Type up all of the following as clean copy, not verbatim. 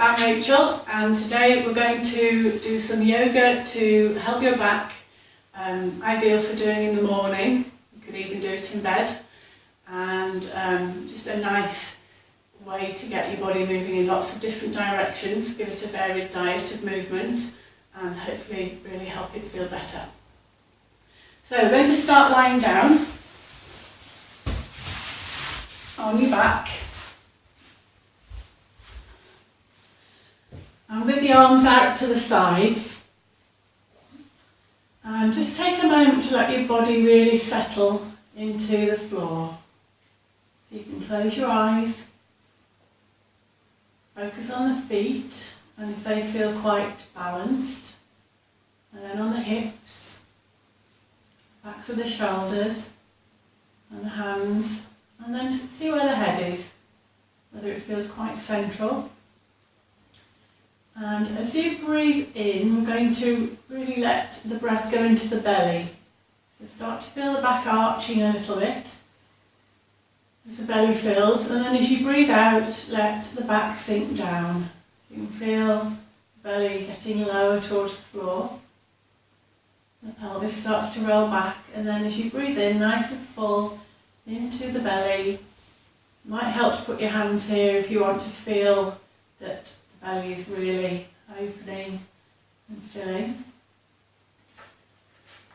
I'm Rachel, and today we're going to do some yoga to help your back. Ideal for doing in the morning. You could even do it in bed, and just a nice way to get your body moving in lots of different directions. Give it a varied diet of movement and hopefully really help it feel better. So we're going to start lying down on your back. And with the arms out to the sides, and just take a moment to let your body really settle into the floor. So you can close your eyes, focus on the feet, and if they feel quite balanced, and then on the hips, backs of the shoulders, and the hands, and then see where the head is, whether it feels quite central. And as you breathe in, we're going to really let the breath go into the belly. So start to feel the back arching a little bit as the belly fills, and then as you breathe out, let the back sink down. So you can feel the belly getting lower towards the floor. The pelvis starts to roll back, and then as you breathe in, nice and full into the belly. It might help to put your hands here if you want to feel that belly is really opening and filling.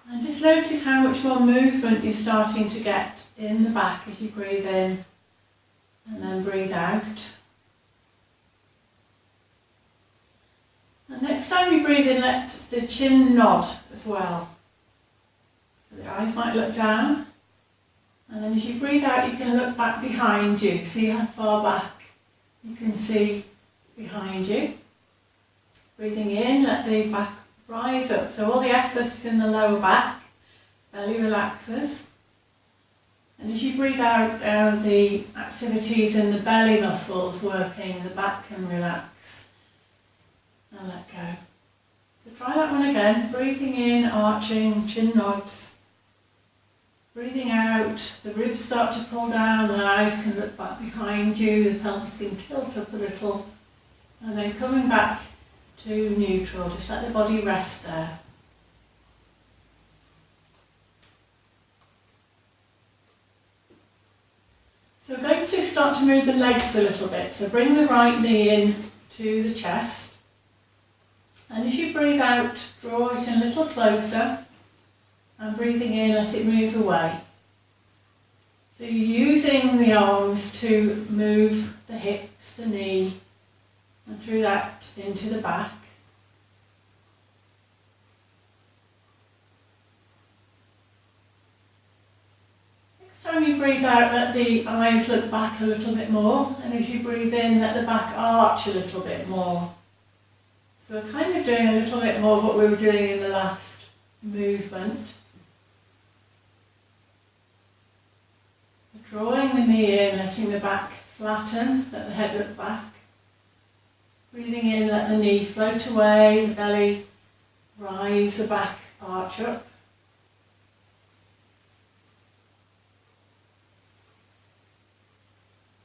And just notice how much more movement you're starting to get in the back as you breathe in and then breathe out. And next time you breathe in, let the chin nod as well. So the eyes might look down, and then as you breathe out, you can look back behind you, see how far back you can see behind you. Breathing in, let the back rise up. So all the effort is in the lower back, belly relaxes. And as you breathe out, the activities in the belly muscles working, the back can relax and let go. So try that one again. Breathing in, arching, chin nods. Breathing out, the ribs start to pull down, the eyes can look back behind you, the pelvis can tilt up a little. And then coming back to neutral, just let the body rest there. So we're going to start to move the legs a little bit. So bring the right knee in to the chest. And as you breathe out, draw it in a little closer. And breathing in, let it move away. So you're using the arms to move the hips, the knee, and through that into the back. Next time you breathe out, let the eyes look back a little bit more, and as you breathe in, let the back arch a little bit more. So we're kind of doing a little bit more of what we were doing in the last movement. So drawing the knee in, letting the back flatten, let the head look back. Breathing in, let the knee float away, the belly rise, the back arch up.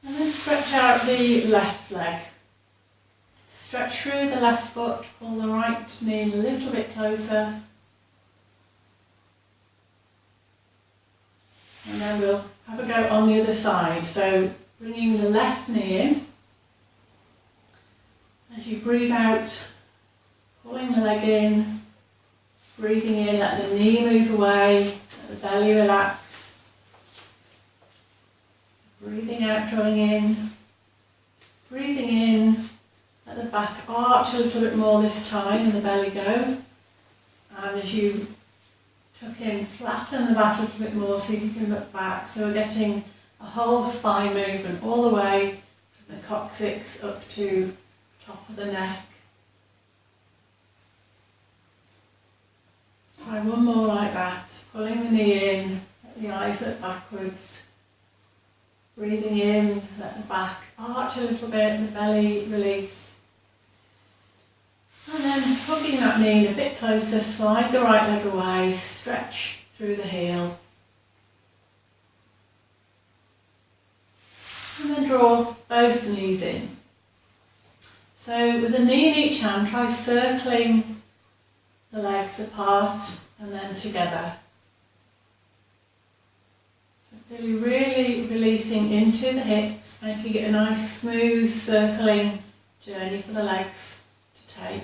And then stretch out the left leg. Stretch through the left foot, pull the right knee a little bit closer. And then we'll have a go on the other side. So bringing the left knee in. As you breathe out, pulling the leg in, breathing in, let the knee move away, let the belly relax. Breathing out, drawing in, breathing in, let the back arch a little bit more this time and the belly go. And as you tuck in, flatten the back a little bit more so you can look back. So we're getting a whole spine movement all the way from the coccyx up to top of the neck. Let's try one more like that. Pulling the knee in, let the eyes look backwards. Breathing in, let the back arch a little bit, the belly release. And then hugging that knee a bit closer, slide the right leg away, stretch through the heel. And then draw both knees in. So with a knee in each hand, try circling the legs apart and then together. So feel really releasing into the hips, making it a nice smooth circling journey for the legs to take.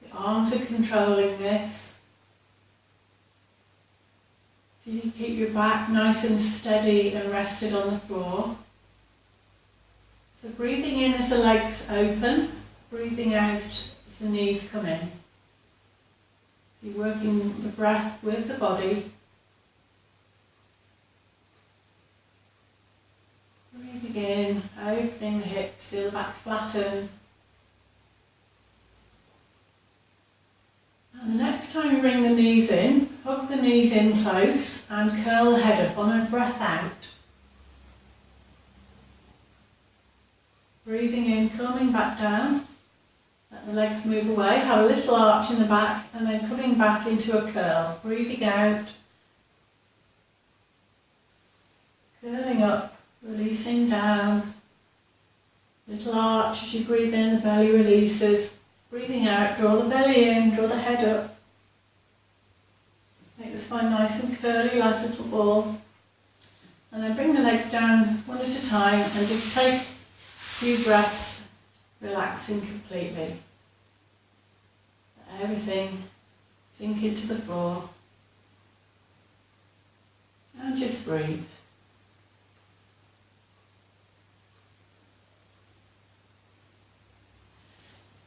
The arms are controlling this. So you keep your back nice and steady and rested on the floor. So breathing in as the legs open, breathing out as the knees come in. You're working the breath with the body. Breathing in, opening the hips, feel the back flatten. And the next time you bring the knees in, hug the knees in close and curl the head up on a breath out. Breathing in, coming back down. Let the legs move away, have a little arch in the back and then coming back into a curl. Breathing out. Curling up, releasing down. Little arch as you breathe in, the belly releases. Breathing out, draw the belly in, draw the head up. Make the spine nice and curly like a little ball. And then bring the legs down one at a time and just take a few breaths, relaxing completely. Let everything sink into the floor. And just breathe.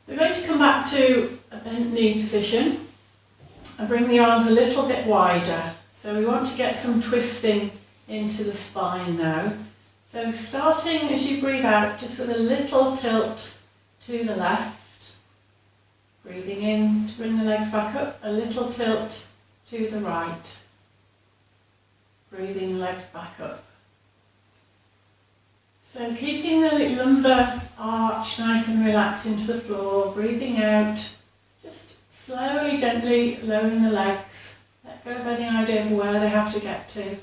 We're going to come back to a bent knee position and bring the arms a little bit wider. So we want to get some twisting into the spine now. So starting as you breathe out, just with a little tilt to the left. Breathing in to bring the legs back up, a little tilt to the right. Breathing legs back up. So keeping the lumbar arch nice and relaxed into the floor, breathing out, just slowly, gently lowering the legs. Let go of any idea of where they have to get to.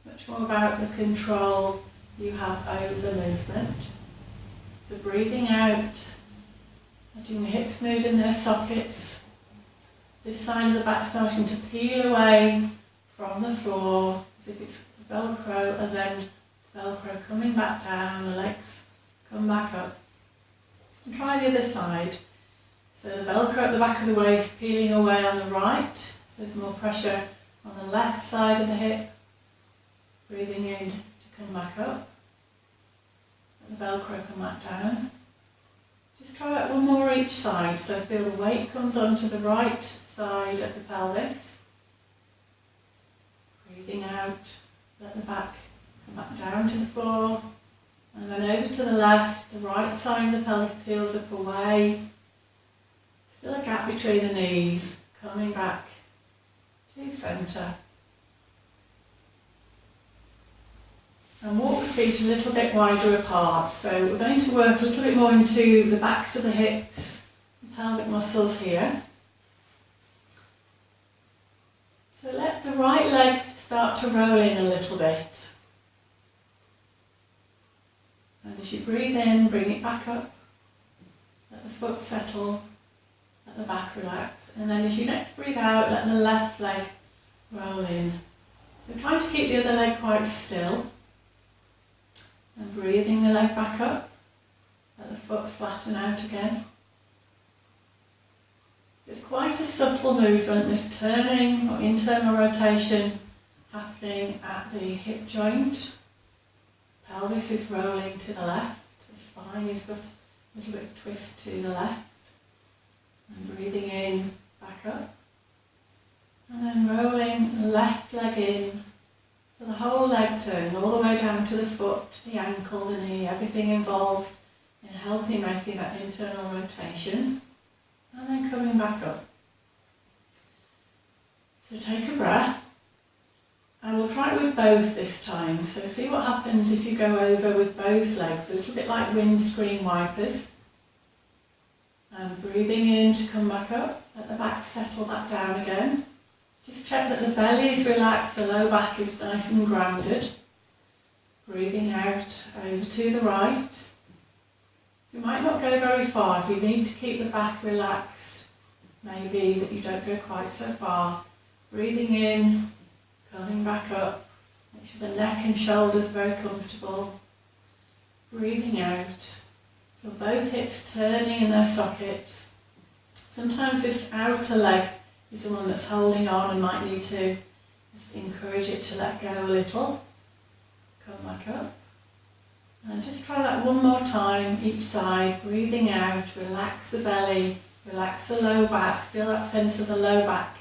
Much more about the control you have over the movement. So breathing out, letting the hips move in their sockets. This side of the back starting to peel away from the floor as if it's Velcro, and then Velcro coming back down, the legs come back up. And try the other side. So the Velcro at the back of the waist peeling away on the right, so there's more pressure on the left side of the hip. Breathing in to come back up. Let the Velcro come back down. Just try that one more each side, so feel the weight comes onto the right side of the pelvis. Breathing out, let the back come back down to the floor, and then over to the left, the right side of the pelvis peels up away. Still a gap between the knees, coming back to centre. And walk the feet a little bit wider apart. So we're going to work a little bit more into the backs of the hips, the pelvic muscles here. So let the right leg start to roll in a little bit. And as you breathe in, bring it back up. Let the foot settle, let the back relax. And then as you next breathe out, let the left leg roll in. So try to keep the other leg quite still. And breathing the leg back up, let the foot flatten out again. It's quite a subtle movement, this turning or internal rotation happening at the hip joint. Pelvis is rolling to the left, the spine has got a little bit of twist to the left. And breathing in, back up. And then rolling the left leg in. The whole leg turn all the way down to the foot, the ankle, the knee, everything involved in helping making that internal rotation. And then coming back up. So take a breath. And we'll try it with both this time. So see what happens if you go over with both legs, a little bit like windscreen wipers. And breathing in to come back up, let the back settle back down again. Just check that the belly is relaxed, the low back is nice and grounded. Breathing out over to the right. You might not go very far. If you need to keep the back relaxed, maybe that you don't go quite so far. Breathing in, coming back up. Make sure the neck and shoulders are very comfortable. Breathing out. Feel both hips turning in their sockets. Sometimes this outer leg is the one that's holding on and might need to just encourage it to let go a little. Come back up. And just try that one more time each side. Breathing out, relax the belly, relax the low back. Feel that sense of the low back.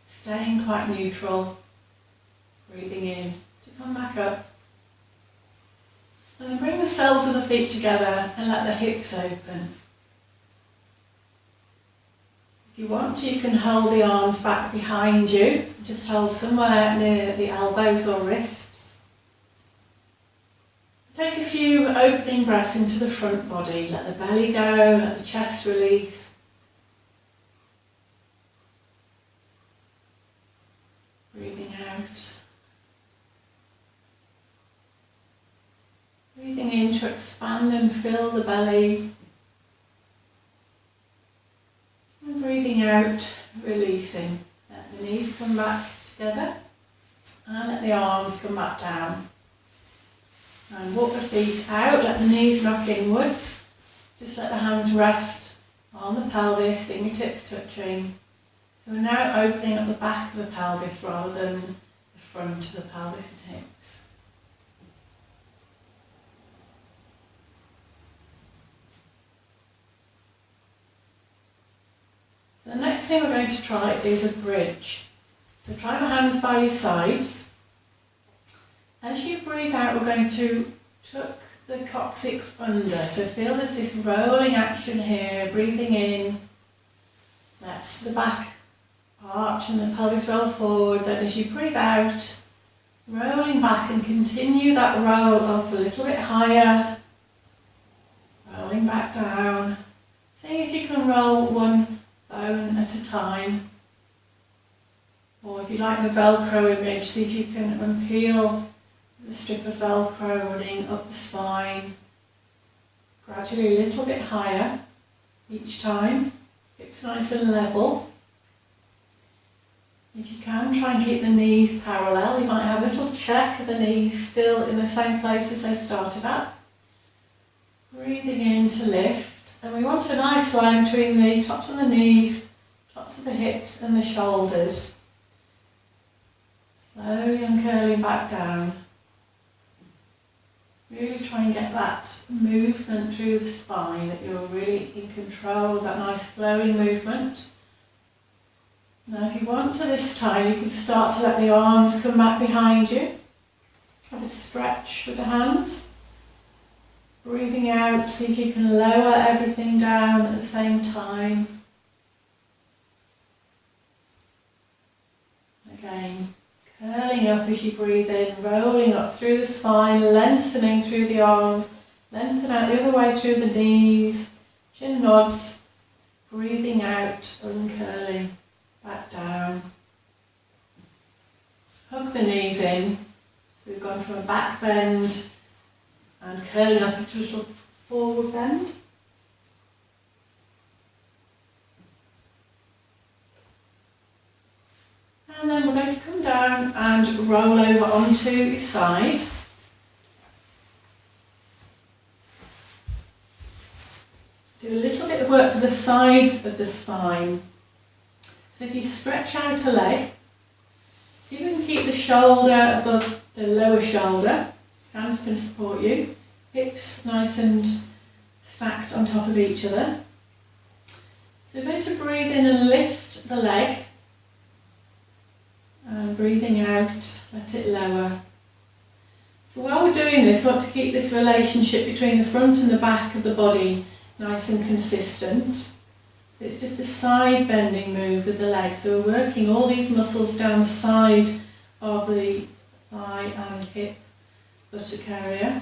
Staying quite neutral. Breathing in to come back up. And then bring the soles of the feet together and let the hips open. If you want to, you can hold the arms back behind you. Just hold somewhere near the elbows or wrists. Take a few opening breaths into the front body. Let the belly go, let the chest release. Breathing out. Breathing in to expand and fill the belly. And breathing out, releasing. Let the knees come back together and let the arms come back down. And walk the feet out, let the knees knock inwards. Just let the hands rest on the pelvis, fingertips touching. So we're now opening up the back of the pelvis rather than the front of the pelvis and hips. So the next thing we're going to try is a bridge. So try the hands by your sides. As you breathe out, we're going to tuck the coccyx under. So feel there's this rolling action here, breathing in. Let the back arch and the pelvis roll forward. Then as you breathe out, rolling back and continue that roll up a little bit higher. Rolling back down. See if you can roll one bone at a time. Or if you like the Velcro image, see if you can unpeel the strip of Velcro running up the spine. Gradually a little bit higher each time. Hips nice and level. If you can, try and keep the knees parallel. You might have a little check of the knees still in the same place as they started at. Breathing in to lift. And we want a nice line between the tops of the knees, tops of the hips and the shoulders. Slowly uncurling back down. Really try and get that movement through the spine, that you're really in control of that nice flowing movement. Now if you want to this time, you can start to let the arms come back behind you. Have a stretch with the hands. Breathing out, see if you can lower everything down at the same time. Again. Curling up as you breathe in, rolling up through the spine, lengthening through the arms, lengthen out the other way through the knees, chin nods, breathing out, uncurling, back down. Hug the knees in. So we've gone from a back bend and curling up into a little forward bend. And then we're going to come down and roll over onto your side. Do a little bit of work for the sides of the spine. So if you stretch out a leg, see if you can keep the shoulder above the lower shoulder. Hands can support you. Hips nice and stacked on top of each other. So we're going to breathe in and lift the leg. And breathing out, let it lower. So while we're doing this, we want to keep this relationship between the front and the back of the body nice and consistent. So it's just a side bending move with the legs. So we're working all these muscles down the side of the thigh and hip buttock area.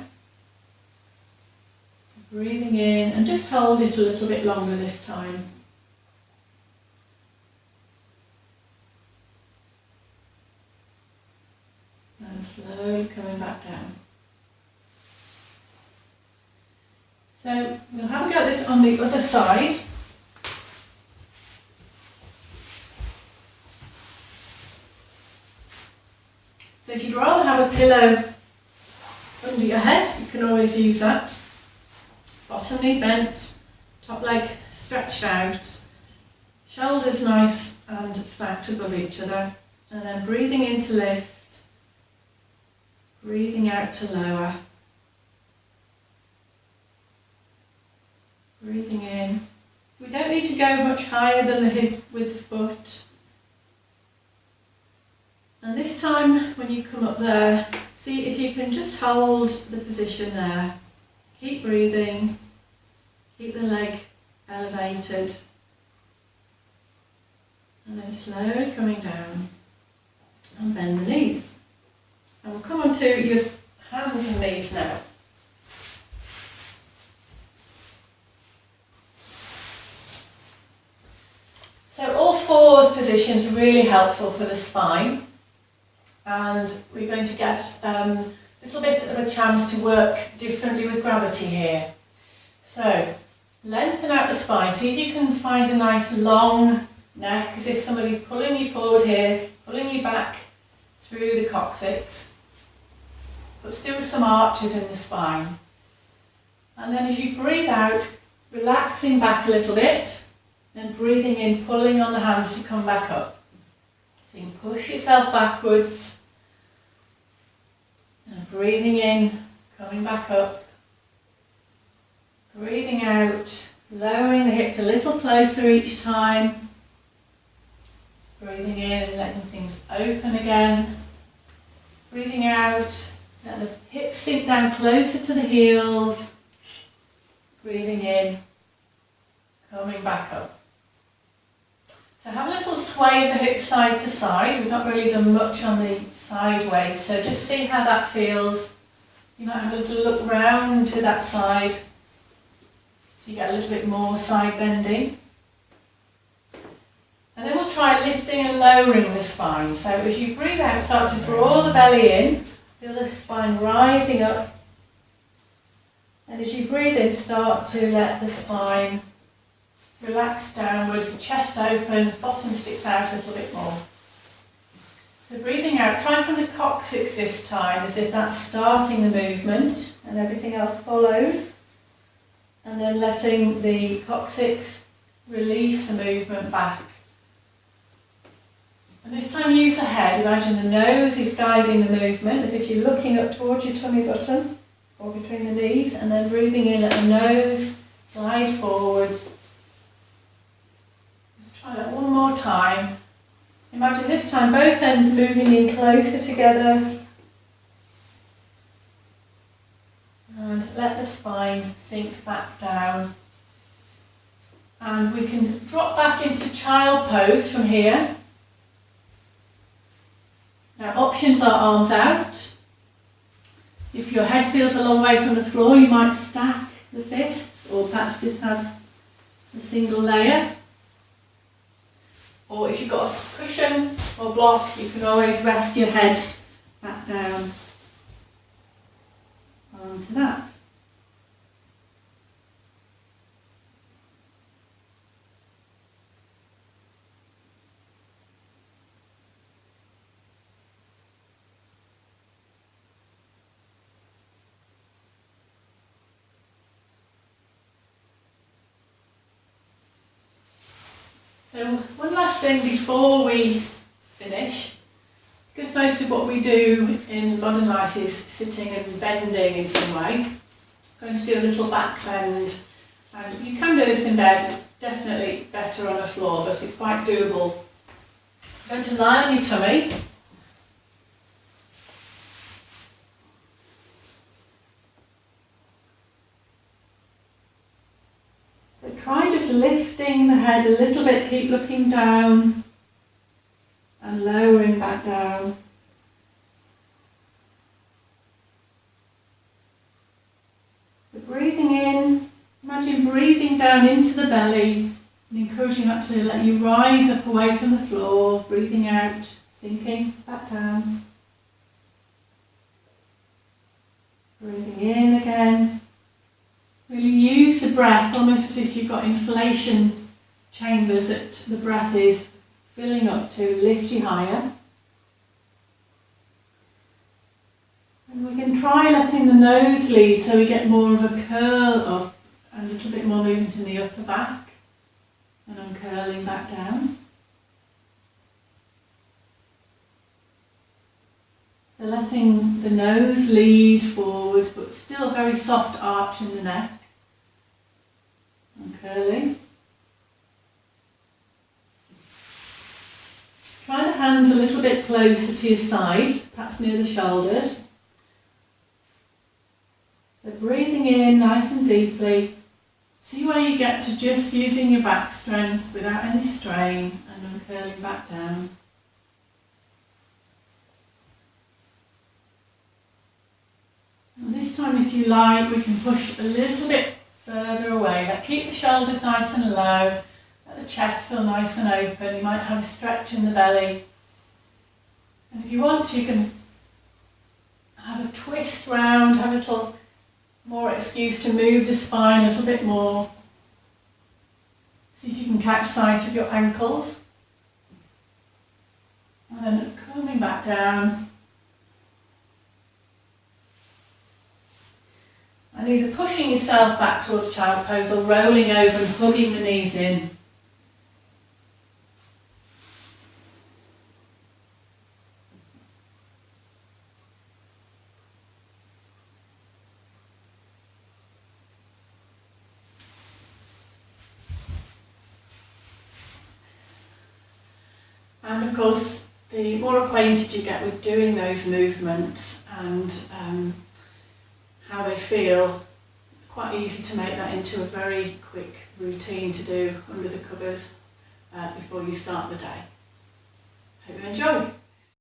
So breathing in and just hold it a little bit longer this time. And slowly coming back down. So we'll have a go at this on the other side. So if you'd rather have a pillow under your head, you can always use that. Bottom knee bent, top leg stretched out, shoulders nice and stacked above each other, and then breathing in to lift, breathing out to lower, breathing in. We don't need to go much higher than the hip with the foot. And this time when you come up there, see if you can just hold the position there. Keep breathing, keep the leg elevated, and then slowly coming down and bend the knees. And we'll come on to your hands and knees now. So all fours positions are really helpful for the spine, and we're going to get a little bit of a chance to work differently with gravity here. So lengthen out the spine, see if you can find a nice long neck, as if somebody's pulling you forward here, pulling you back through the coccyx, but still some arches in the spine. And then as you breathe out, relaxing back a little bit, and breathing in, pulling on the hands to come back up. So you can push yourself backwards, and breathing in, coming back up, breathing out, lowering the hips a little closer each time, breathing in, letting things open again, breathing out, let the hips sink down closer to the heels, breathing in, coming back up. So have a little sway of the hips side to side. We've not really done much on the sideways, so just see how that feels. You might have a little look round to that side, so you get a little bit more side bending. And then we'll try lifting and lowering the spine. So as you breathe out, start to draw the belly in, feel the spine rising up. And as you breathe in, start to let the spine relax downwards, the chest opens, bottom sticks out a little bit more. So breathing out, try from the coccyx this time, as if that's starting the movement and everything else follows. And then letting the coccyx release the movement back. And this time use the head. Imagine the nose is guiding the movement, as if you're looking up towards your tummy button or between the knees, and then breathing in, let the nose glide forwards. Let's try that one more time. Imagine this time both ends moving in closer together. And let the spine sink back down. And we can drop back into child pose from here. Now options are arms out. If your head feels a long way from the floor, you might stack the fists, or perhaps just have a single layer. Or if you've got a cushion or block, you can always rest your head back down onto that. So one last thing before we finish, because most of what we do in modern life is sitting and bending in some way. I'm going to do a little back bend, and you can do this in bed. It's definitely better on the floor, but it's quite doable. I'm going to lie on your tummy. So try just lifting the head a little bit, keep looking down and lowering back down. So breathing in, imagine breathing down into the belly and encouraging that to let you rise up away from the floor, breathing out, sinking back down. Breathing in again Really use the breath almost as if you've got inflation chambers that the breath is filling up to lift you higher. And we can try letting the nose lead so we get more of a curl up and a little bit more movement in the upper back. And I'm curling back down. So letting the nose lead forward, but still a very soft arch in the neck. And curling. Try the hands a little bit closer to your sides, perhaps near the shoulders. So breathing in nice and deeply. See where you get to just using your back strength without any strain, and then curling back down. And this time, if you like, we can push a little bit further away. Like keep the shoulders nice and low, let the chest feel nice and open. You might have a stretch in the belly. And if you want to, you can have a twist round, have a little more excuse to move the spine a little bit more. See if you can catch sight of your ankles. And then coming back down. And either pushing yourself back towards child pose or rolling over and hugging the knees in. And of course, the more acquainted you get with doing those movements and how they feel, it's quite easy to make that into a very quick routine to do under the covers before you start the day. Hope you enjoy.